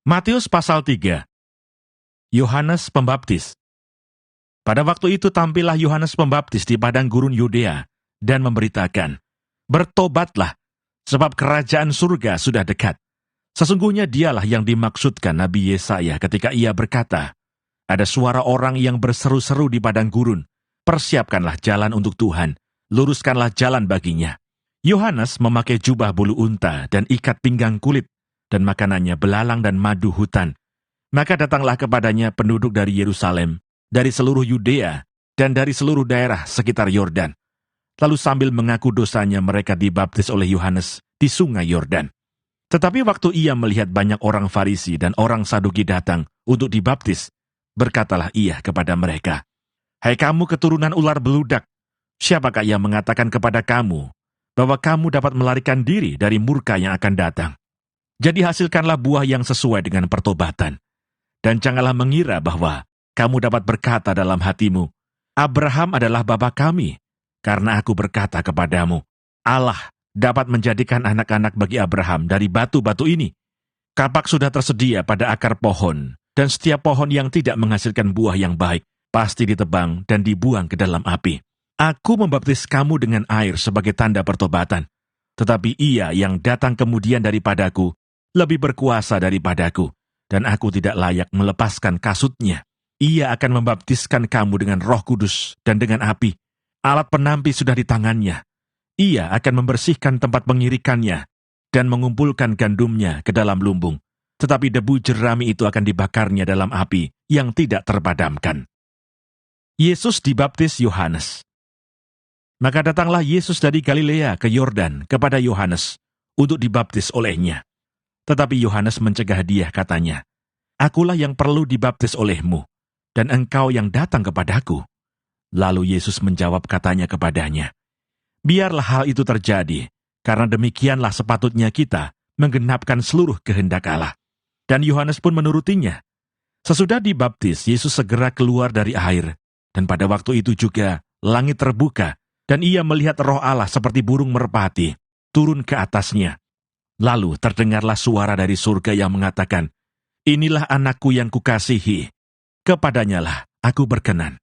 Matius pasal 3. Yohanes Pembaptis. Pada waktu itu tampillah Yohanes Pembaptis di padang gurun Yudea dan memberitakan, "Bertobatlah, sebab kerajaan surga sudah dekat." Sesungguhnya dialah yang dimaksudkan Nabi Yesaya ketika ia berkata, "Ada suara orang yang berseru-seru di padang gurun, persiapkanlah jalan untuk Tuhan, luruskanlah jalan baginya." Yohanes memakai jubah bulu unta dan ikat pinggang kulit, dan makanannya belalang dan madu hutan. Maka datanglah kepadanya penduduk dari Yerusalem, dari seluruh Yudea, dan dari seluruh daerah sekitar Yordan. Lalu sambil mengaku dosanya mereka dibaptis oleh Yohanes di sungai Yordan. Tetapi waktu ia melihat banyak orang Farisi dan orang Saduki datang untuk dibaptis, berkatalah ia kepada mereka, "Hai kamu keturunan ular beludak, siapakah yang mengatakan kepada kamu bahwa kamu dapat melarikan diri dari murka yang akan datang? Jadi hasilkanlah buah yang sesuai dengan pertobatan. Dan janganlah mengira bahwa kamu dapat berkata dalam hatimu, 'Abraham adalah bapa kami,' karena aku berkata kepadamu, Allah dapat menjadikan anak-anak bagi Abraham dari batu-batu ini. Kapak sudah tersedia pada akar pohon, dan setiap pohon yang tidak menghasilkan buah yang baik pasti ditebang dan dibuang ke dalam api. Aku membaptis kamu dengan air sebagai tanda pertobatan, tetapi ia yang datang kemudian daripadaku lebih berkuasa daripadaku, dan aku tidak layak melepaskan kasutnya. Ia akan membaptiskan kamu dengan Roh Kudus dan dengan api. Alat penampi sudah di tangannya. Ia akan membersihkan tempat pengirikannya dan mengumpulkan gandumnya ke dalam lumbung. Tetapi debu jerami itu akan dibakarnya dalam api yang tidak terpadamkan." Yesus dibaptis Yohanes. Maka datanglah Yesus dari Galilea ke Yordan kepada Yohanes untuk dibaptis olehnya. Tetapi Yohanes mencegah dia, katanya, "Akulah yang perlu dibaptis olehmu, dan engkau yang datang kepadaku." Lalu Yesus menjawab katanya kepadanya, "Biarlah hal itu terjadi, karena demikianlah sepatutnya kita menggenapkan seluruh kehendak Allah." Dan Yohanes pun menurutinya. Sesudah dibaptis, Yesus segera keluar dari air, dan pada waktu itu juga langit terbuka, dan ia melihat Roh Allah seperti burung merpati turun ke atasnya. Lalu terdengarlah suara dari surga yang mengatakan, "Inilah anakku yang kukasihi, kepadanyalah aku berkenan."